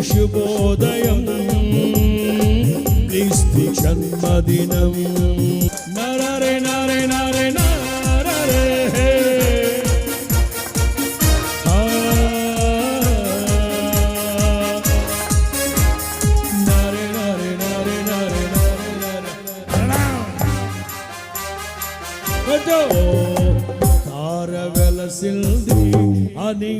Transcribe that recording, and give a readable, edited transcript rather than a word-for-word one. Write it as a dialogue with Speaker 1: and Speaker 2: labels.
Speaker 1: శుభోదయం క్రీస్తు జన్మదినం నరరే నరే నరే నరరే నరే నరే నరే నరే నరే తార వెలసిల్ది అని